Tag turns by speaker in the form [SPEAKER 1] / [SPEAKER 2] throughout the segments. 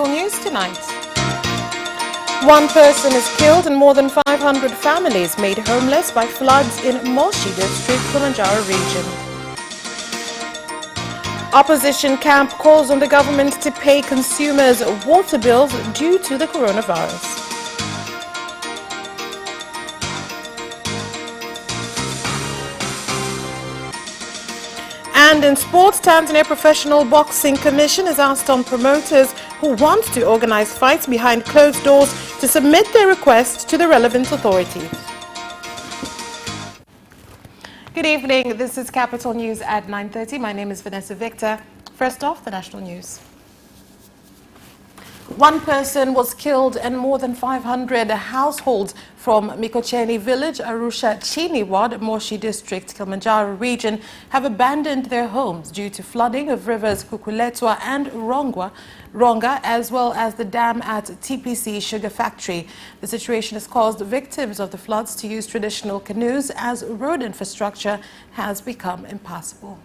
[SPEAKER 1] Capital News tonight. One person is killed and more than 500 families made homeless by floods in Moise district, KILIMANJARO region. Opposition camp calls on the government to pay consumers water bills due to the coronavirus. And in sports, Tanzania Professional Boxing Commission has asked on promoters who want to organize fights behind closed doors to submit their requests to the relevant authorities. Good evening. This is Capital News at 9:30. My name is Vanessa Victor. First off, the national news. One person was killed and more than 500 households from Mikocheni village, Arusha Chini ward, Moise district, Kilimanjaro region have abandoned their homes due to flooding of rivers Kukuletwa and Ronga, as well as the dam at TPC Sugar Factory. The situation has caused victims of the floods to use traditional canoes as road infrastructure has become impassable.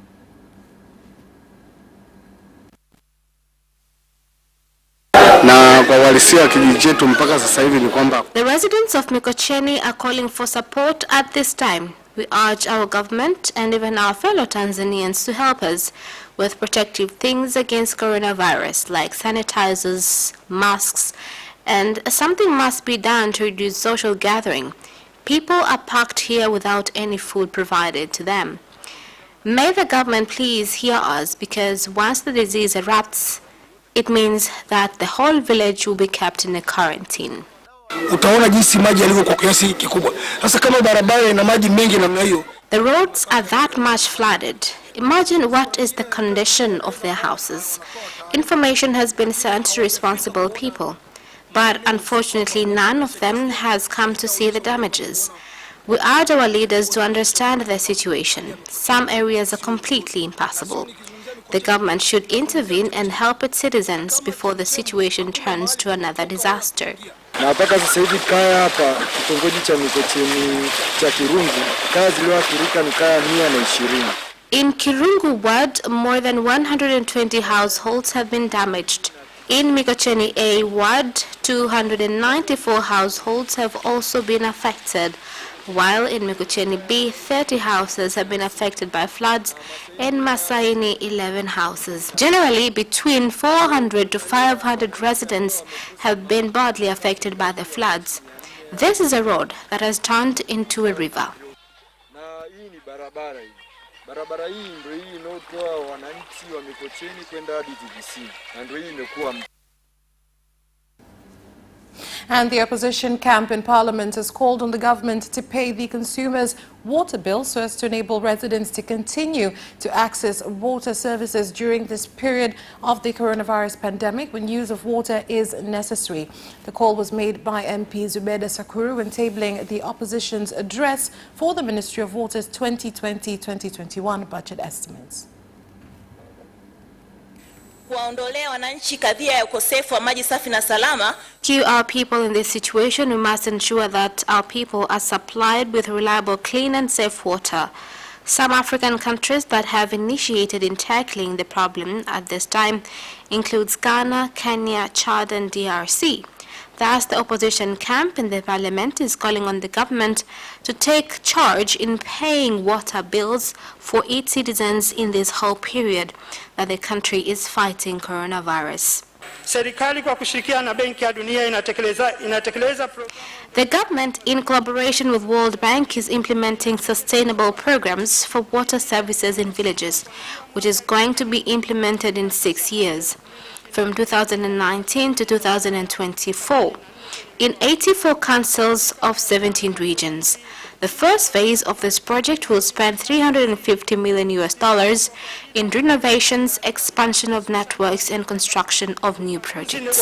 [SPEAKER 2] The residents of Mikocheni are calling for support at this time. We urge our government and even our fellow Tanzanians to help us with protective things against coronavirus like sanitizers, masks, and something must be done to reduce social gathering. People are packed here without any food provided to them. May the government please hear us, because once the disease erupts, it means that the whole village will be kept in a quarantine. The roads are that much flooded. Imagine what is the condition of their houses. Information has been sent to responsible people, but unfortunately none of them has come to see the damages. We urge our leaders to understand the situation. Some areas are completely impassable. The government should intervene and help its citizens before the situation turns to another disaster. In Kirungu ward, more than 120 households have been damaged. In Mikocheni A ward, 294 households have also been affected, while in Mikocheni B, 30 houses have been affected by floods, and Mezani 11 houses. Generally, between 400 to 500 residents have been badly affected by the floods. This is a road that has turned into a river.
[SPEAKER 1] And the opposition camp in Parliament has called on the government to pay the consumers' water bills so as to enable residents to continue to access water services during this period of the coronavirus pandemic when use of water is necessary. The call was made by MP Zubeda Sakuru when tabling the opposition's address for the Ministry of Water's 2020-2021 budget estimates.
[SPEAKER 2] To our people in this situation, we must ensure that our people are supplied with reliable, clean and safe water. Some African countries that have initiated in tackling the problem at this time includes Ghana, Kenya, Chad and DRC. Thus, the opposition camp in the parliament is calling on the government to take charge in paying water bills for its citizens in this whole period that the country is fighting coronavirus. The government, in collaboration with World Bank, is implementing sustainable programs for water services in villages, which is going to be implemented in 6 years, from 2019 to 2024, in 84 councils of 17 regions. The first phase of this project will spend $350 million in renovations, expansion of networks, and construction of new projects.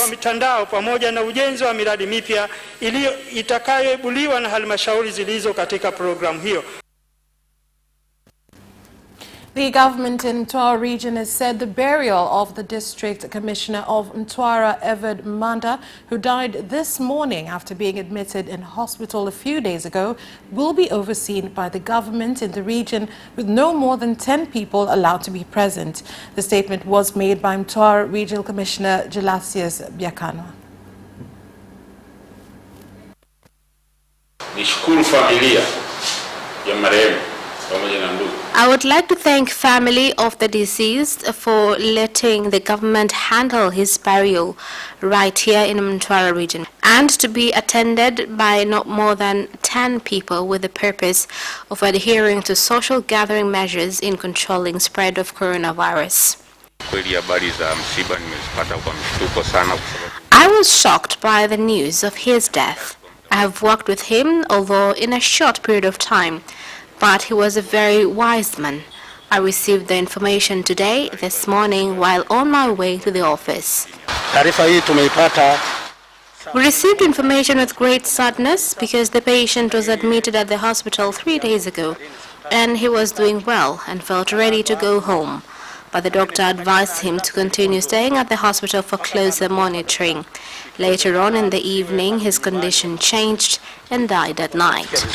[SPEAKER 1] The government in Mtwara region has said the burial of the district commissioner of Mtwara, Mada, who died this morning after being admitted in hospital a few days ago, will be overseen by the government in the region with no more than 10 people allowed to be present. The statement was made by Mtwara Regional Commissioner Gelasius Biakanwa.
[SPEAKER 3] Nishukuru familia ya marehemu.
[SPEAKER 2] I would like to thank family of the deceased for letting the government handle his burial right here in Mtwara region, and to be attended by not more than 10 people with the purpose of adhering to social gathering measures in controlling spread of coronavirus. I was shocked by the news of his death. I have worked with him, although in a short period of time, but he was a very wise man. I received the information today, this morning, while on my way to the office. We received information with great sadness because the patient was admitted at the hospital 3 days ago, and he was doing well and felt ready to go home. But the doctor advised him to continue staying at the hospital for closer monitoring. Later on in the evening, his condition changed and died at night.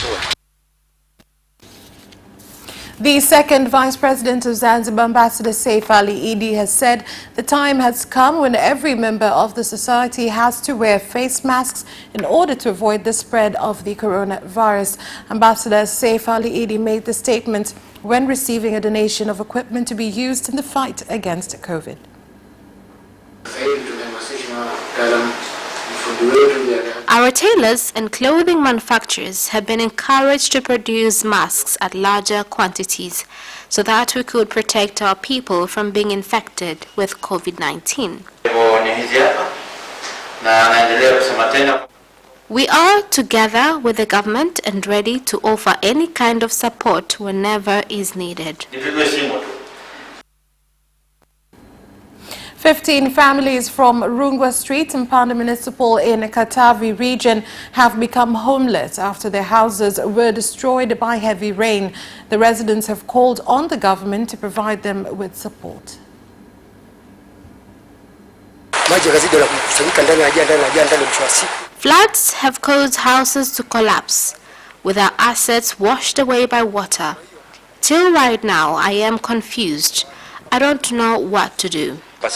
[SPEAKER 1] The second Vice President of Zanzibar, Ambassador Saif Ali Idi, has said the time has come when every member of the society has to wear face masks in order to avoid the spread of the coronavirus. Ambassador Saif Ali Idi made the statement when receiving a donation of equipment to be used in the fight against COVID.
[SPEAKER 2] Our tailors and clothing manufacturers have been encouraged to produce masks at larger quantities so that we could protect our people from being infected with COVID-19. We are together with the government and ready to offer any kind of support whenever is needed.
[SPEAKER 1] 15 families from Rungwa Street in Panda Municipal in Katavi region have become homeless after their houses were destroyed by heavy rain. The residents have called on the government to provide them with support.
[SPEAKER 2] Floods have caused houses to collapse, with our assets washed away by water. Till right now, I am confused. I don't know what to do. I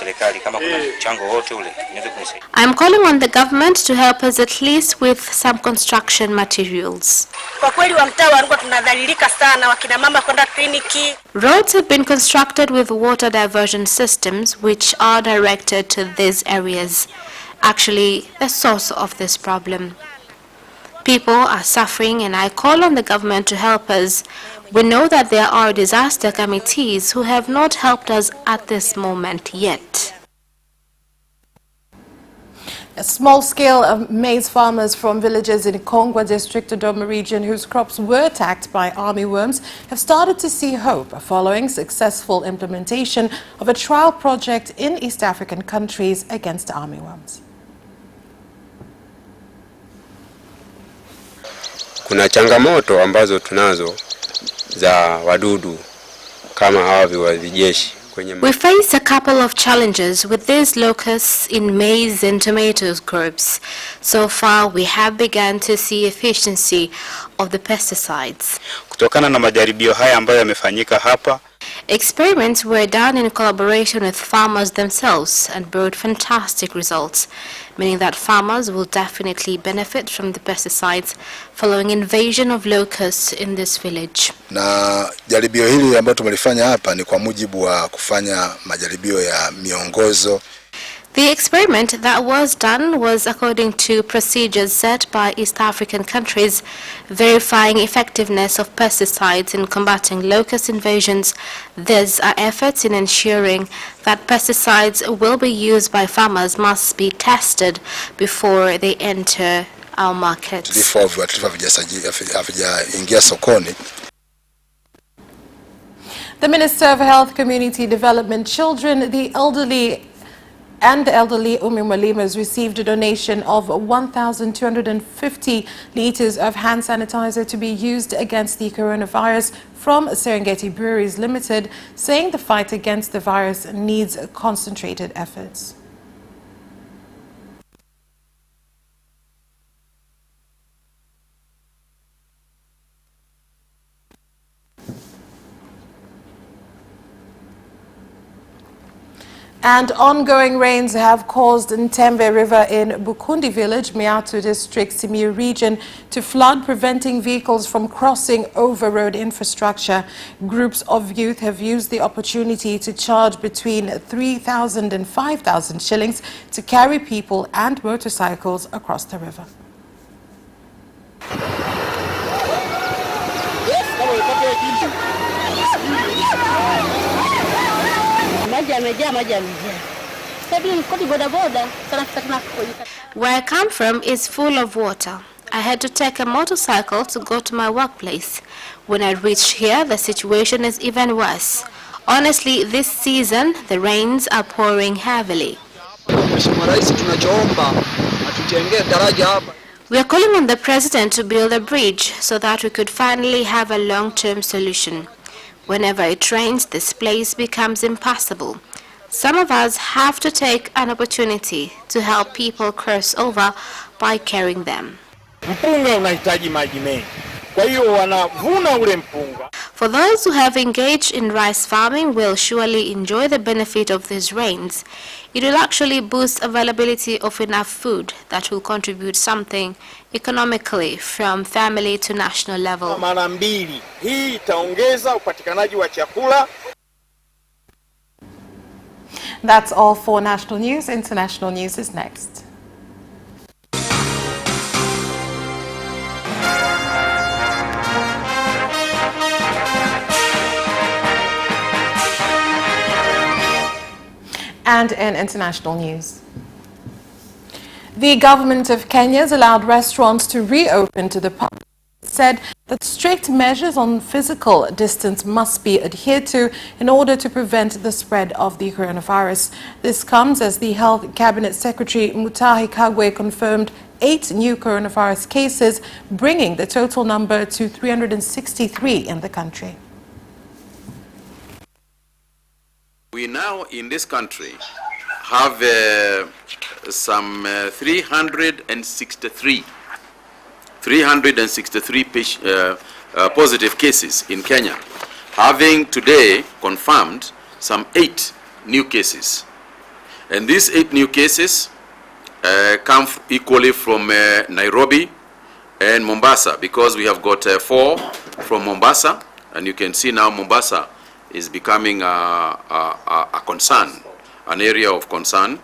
[SPEAKER 2] am calling on the government to help us at least with some construction materials. Roads have been constructed with water diversion systems which are directed to these areas, actually the source of this problem. People are suffering, and I call on the government to help us. We know that there are disaster committees who have not helped us at this moment yet.
[SPEAKER 1] A small-scale maize farmers from villages in Kongwa district, Dodoma region, whose crops were attacked by armyworms, have started to see hope following successful implementation of a trial project in East African countries against armyworms.
[SPEAKER 4] Kuna changamoto ambazo tunazo za wadudu kama hawa viwavi jeshi.
[SPEAKER 2] We face a couple of challenges with these locusts in maize and tomatoes crops. So far, we have begun to see efficiency of the pesticides.
[SPEAKER 5] Kutokana na majaribio haya ambayo yamefanyika hapa,
[SPEAKER 2] experiments were done in collaboration with farmers themselves and brought fantastic results, meaning that farmers will definitely benefit from the pesticides following invasion of locusts in this village.
[SPEAKER 6] Na jaribio hili ambalo tumelifanya hapa ni kwa mujibu wa kufanya majaribio ya miongozo.
[SPEAKER 2] The experiment that was done was according to procedures set by East African countries, verifying effectiveness of pesticides in combating locust invasions. These are efforts in ensuring that pesticides will be used by farmers must be tested before they enter our markets.
[SPEAKER 1] The Minister of Health, Community Development, Children, the Elderly And the elderly Umi Mwalimu has received a donation of 1,250 liters of hand sanitizer to be used against the coronavirus from Serengeti Breweries Limited, saying the fight against the virus needs concentrated efforts. And ongoing rains have caused Ntembe River in Bukundi Village, Miatu District, Simiyu region to flood, preventing vehicles from crossing over road infrastructure. Groups of youth have used the opportunity to charge between 3,000 and 5,000 shillings to carry people and motorcycles across the river.
[SPEAKER 2] Where I come from is full of water. I had to take a motorcycle to go to my workplace. When I reached here, the situation is even worse. Honestly, this season, the rains are pouring heavily. We are calling on the President to build a bridge so that we could finally have a long-term solution. Whenever it rains, this place becomes impassable. Some of us have to take an opportunity to help people cross over by carrying them. For those who have engaged in rice farming will surely enjoy the benefit of these rains. It will actually boost availability of enough food that will contribute something economically from family to national level.
[SPEAKER 1] That's all for national news. International news is next. And in international news, the government of Kenya has allowed restaurants to reopen to the public. It said that strict measures on physical distance must be adhered to in order to prevent the spread of the coronavirus. This comes as the Health Cabinet Secretary Mutahi Kagwe confirmed 8 new coronavirus cases, bringing the total number to 363 in the country.
[SPEAKER 7] We now in this country have some 363 positive cases in Kenya, having today confirmed some 8 new cases. And these 8 new cases come equally from Nairobi and Mombasa, because we have got 4 from Mombasa, and you can see now Mombasa is becoming a concern, an area of concern.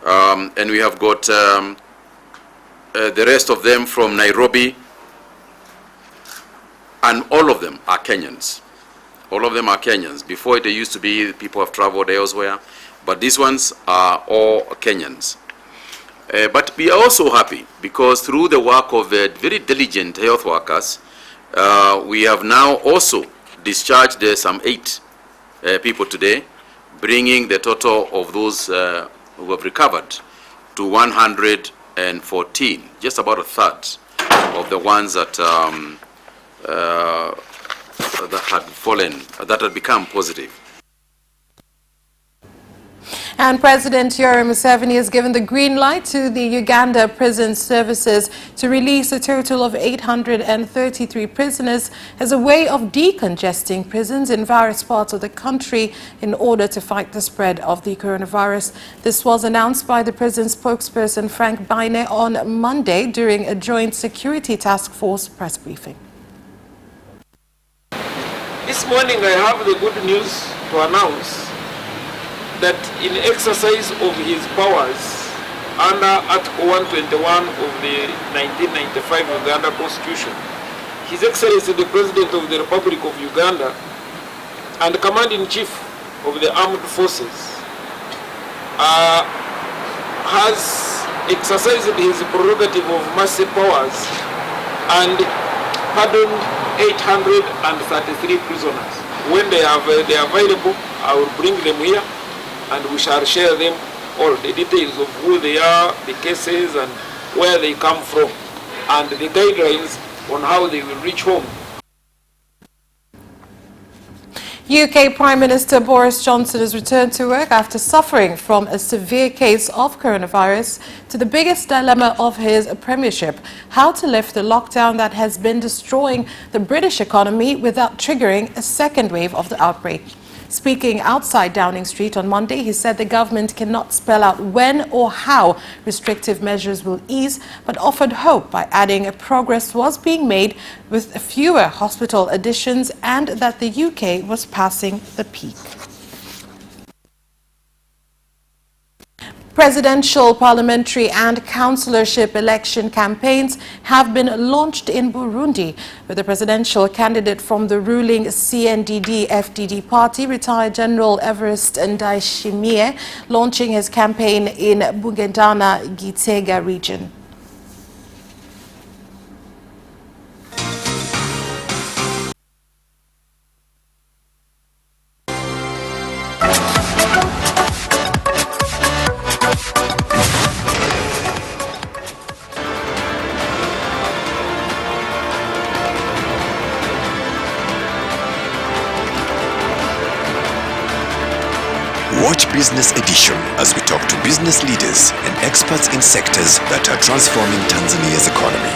[SPEAKER 7] And we have got the rest of them from Nairobi, and all of them are Kenyans. All of them are Kenyans. Before it used to be people have traveled elsewhere, but these ones are all Kenyans. But we are also happy because through the work of very diligent health workers, we have now also discharged some 8 people today, bringing the total of those who have recovered to 114, just about a third of the ones that that had become positive.
[SPEAKER 1] And President Yoweri Museveni has given the green light to the Uganda Prison Services to release a total of 833 prisoners as a way of decongesting prisons in various parts of the country in order to fight the spread of the coronavirus. This was announced by the prison spokesperson Frank Baine on Monday during a joint security task force press briefing.
[SPEAKER 8] This morning I have the good news to announce that in exercise of his powers under Article 121 of the 1995 Uganda Constitution, His Excellency the President of the Republic of Uganda and the Commander-in-Chief of the Armed Forces has exercised his prerogative of mercy powers and pardoned 833 prisoners. When they are available, I will bring them here and we shall share them all the details of who they are, the cases and where they come from, and the guidelines on how they will reach home.
[SPEAKER 1] UK Prime Minister Boris Johnson has returned to work after suffering from a severe case of coronavirus to the biggest dilemma of his premiership: how to lift the lockdown that has been destroying the British economy without triggering a second wave of the outbreak. Speaking outside Downing Street on Monday, he said the government cannot spell out when or how restrictive measures will ease, but offered hope by adding progress was being made with fewer hospital admissions and that the UK was passing the peak. Presidential, parliamentary and councillorship election campaigns have been launched in Burundi, with the presidential candidate from the ruling CNDD-FDD party, retired General Everest Ndayishimiye, launching his campaign in Bugendana, Gitega region.
[SPEAKER 9] Watch Business Edition as we talk to business leaders and experts in sectors that are transforming Tanzania's economy.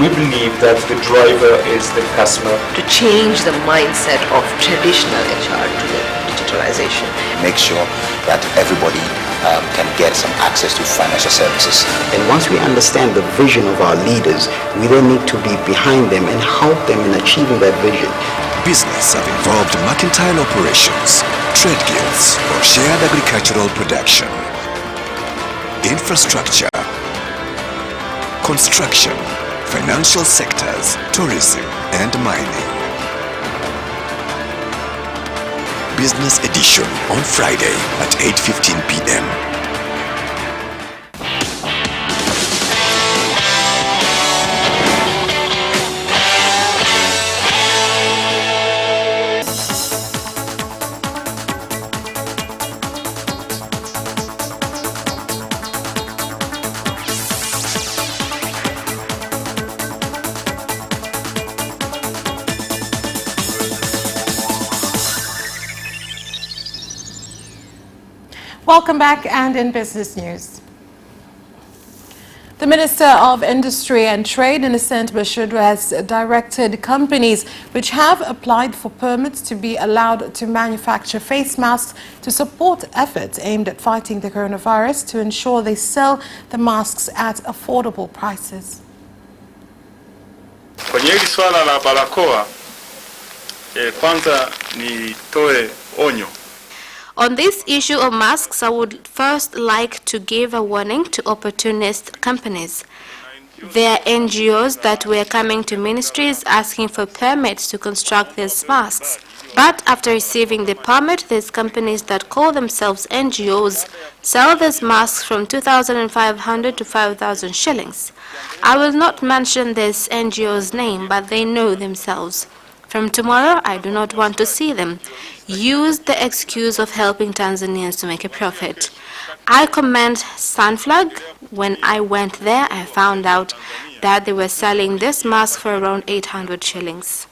[SPEAKER 10] We believe that the driver is the customer.
[SPEAKER 11] To change the mindset of traditional HR to the digitalization.
[SPEAKER 12] Make sure that everybody can get some access to financial services.
[SPEAKER 13] And once we understand the vision of our leaders, we then need to be behind them and help them in achieving that vision.
[SPEAKER 9] Business have involved mercantile operations, trade guilds, or shared agricultural production, infrastructure, construction, financial sectors, tourism, and mining. Business Edition on Friday at 8:15 p.m.
[SPEAKER 1] Welcome back, and in business news. The Minister of Industry and Trade, Innocent Bashudra, has directed companies which have applied for permits to be allowed to manufacture face masks to support efforts aimed at fighting the coronavirus to ensure they sell the masks at affordable prices.
[SPEAKER 5] Kwenye hili swala la barakoa, kwanza nitoe onyo.
[SPEAKER 2] On this issue of masks, I would first like to give a warning to opportunist companies. There are NGOs that were coming to ministries asking for permits to construct these masks. But after receiving the permit, these companies that call themselves NGOs sell these masks from 2,500 to 5,000 shillings. I will not mention this NGO's name, but they know themselves. From tomorrow, I do not want to see them use the excuse of helping Tanzanians to make a profit. I commend Sunflag. When I went there, I found out that they were selling this mask for around 800 shillings.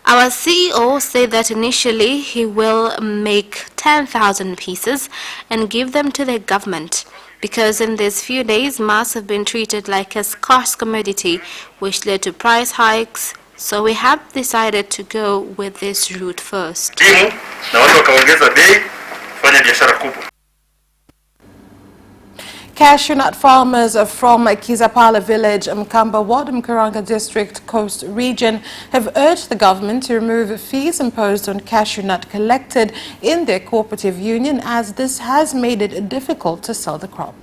[SPEAKER 2] Our CEO said that initially he will make 10,000 pieces and give them to the government, because in these few days masks have been treated like a scarce commodity, which led to price hikes. So we have decided to go with this route first.
[SPEAKER 1] Cashew nut farmers from Kizapala village, Mkamba Ward, Mkuranga district, Coast region have urged the government to remove fees imposed on cashew nut collected in their cooperative union, as this has made it difficult to sell the crop.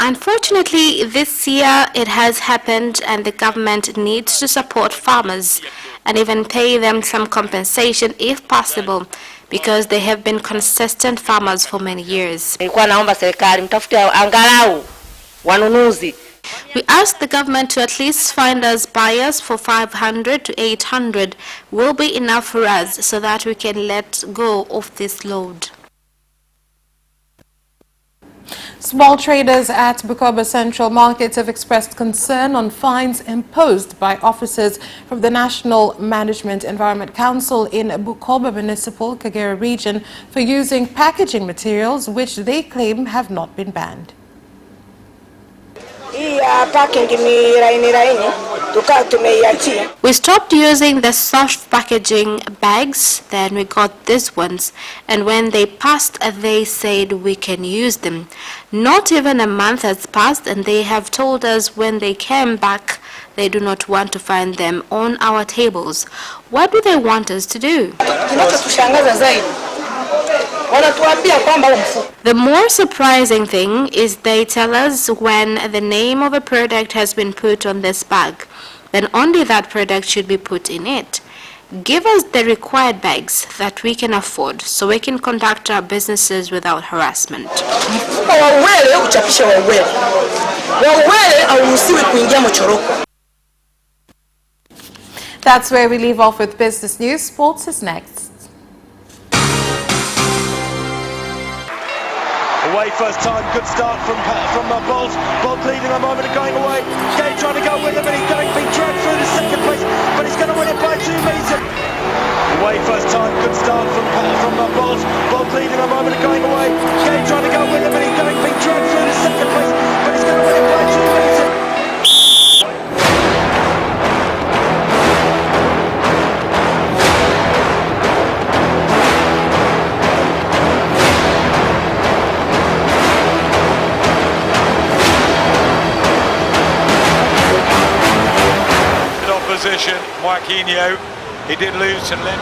[SPEAKER 2] Unfortunately, this year it has happened, and the government needs to support farmers and even pay them some compensation if possible, because they have been consistent farmers for many years.
[SPEAKER 11] Nilikuwa naomba serikali mtafute angalau wanunuzi
[SPEAKER 2] We ask the government to at least find us buyers for 500 to 800 will be enough for us so that we can let go of this load.
[SPEAKER 1] Small traders at Bukoba Central Market have expressed concern on fines imposed by officers from the National Management Environment Council in Bukoba Municipal, Kagera region for using packaging materials which they claim have not been banned.
[SPEAKER 2] We stopped using the soft packaging bags, then we got these ones, and when they passed they said we can use them. Not even a month has passed and they have told us when they came back they do not want to find them on our tables. What do they want us to do? The more surprising thing is they tell us when the name of a product has been put on this bag, then only that product should be put in it. Give us the required bags that we can afford so we can conduct our businesses without harassment.
[SPEAKER 1] That's where we leave off with business news. Sports is next.
[SPEAKER 14] Away first time, good start from Bolt. Bolt leading a moment of going away. Kean trying to go with him and he's going to be dragged through to second place, but he's going to win it by 2 meters. Away first time, good start from Bolt. Bolt leading a moment of going away. Kean trying to go with him and he's going to be dragged through to second place, but he's going to win it by 2 meters. Opposition, Joaquinho, he did lose to Lynn.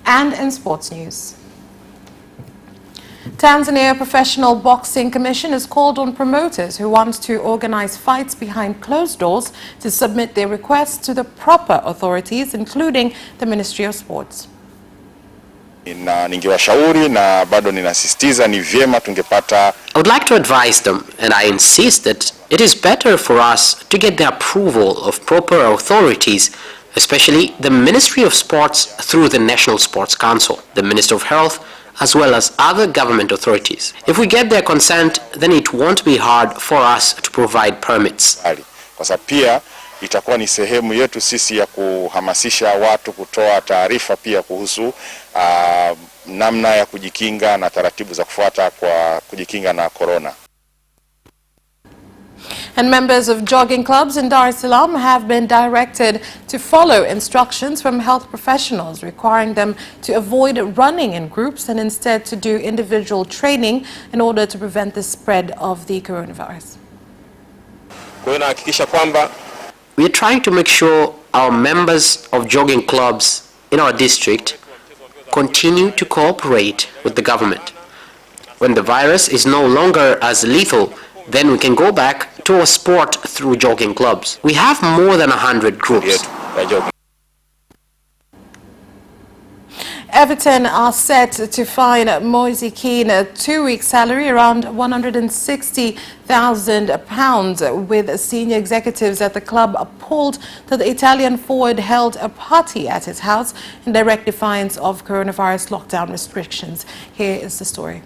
[SPEAKER 1] And in sports news, Tanzania Professional Boxing Commission has called on promoters who want to organize fights behind closed doors to submit their requests to the proper authorities, including the Ministry of Sports.
[SPEAKER 15] Na ningewashauri na bado ninasisitiza ni vyema tungepata.
[SPEAKER 16] I would like to advise them, and I insist that it is better for us to get the approval of proper authorities, especially the Ministry of Sports through the National Sports Council, the Minister of Health, as well as other government authorities. If we get their consent, then it won't be hard for us to provide permits.
[SPEAKER 15] Kwa sababu pia itakuwa ni sehemu yetu sisi ya kuhamasisha watu kutoa taarifa pia kuhusu namna ya kujikinga na taratibu za kufuata kwa kujikinga na corona.
[SPEAKER 1] And members of jogging clubs in Dar es Salaam have been directed to follow instructions from health professionals requiring them to avoid running in groups and instead to do individual training in order to prevent the spread of the coronavirus.
[SPEAKER 16] We are trying to make sure our members of jogging clubs in our district continue to cooperate with the government. When the virus is no longer as lethal, then we can go back to a sport through jogging clubs. We have more than 100 groups.
[SPEAKER 1] Everton are set to fine Moise Kean a 2-week salary around £160,000 with senior executives at the club appalled that the Italian forward held a party at his house in direct defiance of coronavirus lockdown restrictions. Here is the story.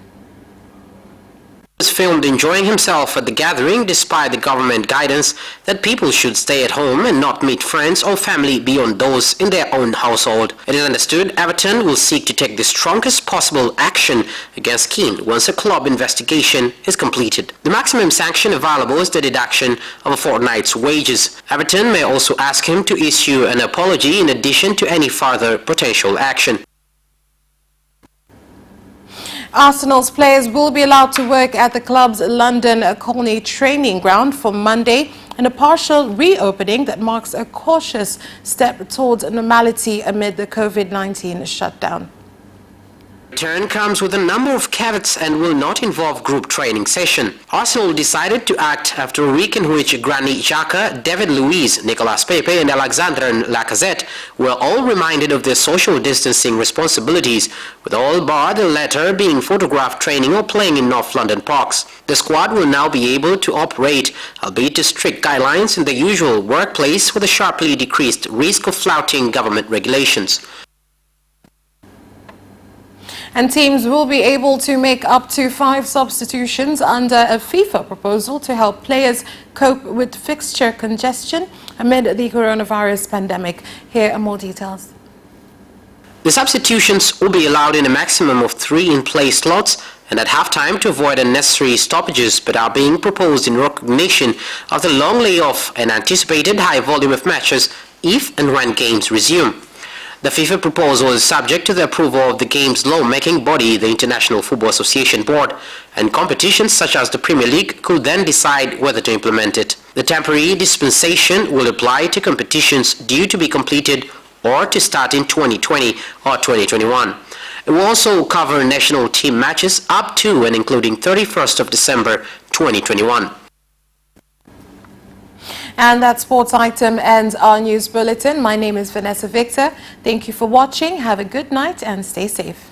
[SPEAKER 16] Was filmed enjoying himself at the gathering despite the government guidance that people should stay at home and not meet friends or family beyond those in their own household. It is understood Everton will seek to take the strongest possible action against Kean once a club investigation is completed. The maximum sanction available is the deduction of a fortnight's wages. Everton may also ask him to issue an apology in addition to any further potential action.
[SPEAKER 1] Arsenal's players will be allowed to work at the club's London Colney training ground from Monday in a partial reopening that marks a cautious step towards normality amid the COVID-19 shutdown.
[SPEAKER 16] Return comes with a number of caveats and will not involve group training session. Arsenal decided to act after a week in which Granit Xhaka, David Luiz, Nicolas Pepe and Alexandre Lacazette were all reminded of their social distancing responsibilities, with all bar the latter being photographed training or playing in North London parks. The squad will now be able to operate, albeit to strict guidelines in the usual workplace with a sharply decreased risk of flouting government regulations.
[SPEAKER 1] And teams will be able to make up to 5 substitutions under a FIFA proposal to help players cope with fixture congestion amid the coronavirus pandemic. Here are more details.
[SPEAKER 16] The substitutions will be allowed in a maximum of 3 in-play slots and at halftime to avoid unnecessary stoppages, but are being proposed in recognition of the long layoff and anticipated high volume of matches if and when games resume. The FIFA proposal is subject to the approval of the game's law-making body, the International Football Association Board, and competitions such as the Premier League could then decide whether to implement it. The temporary dispensation will apply to competitions due to be completed or to start in 2020 or 2021. It will also cover national team matches up to and including 31st of December 2021.
[SPEAKER 1] And that sports item ends our news bulletin. My name is Vanessa Victor. Thank you for watching. Have a good night and stay safe.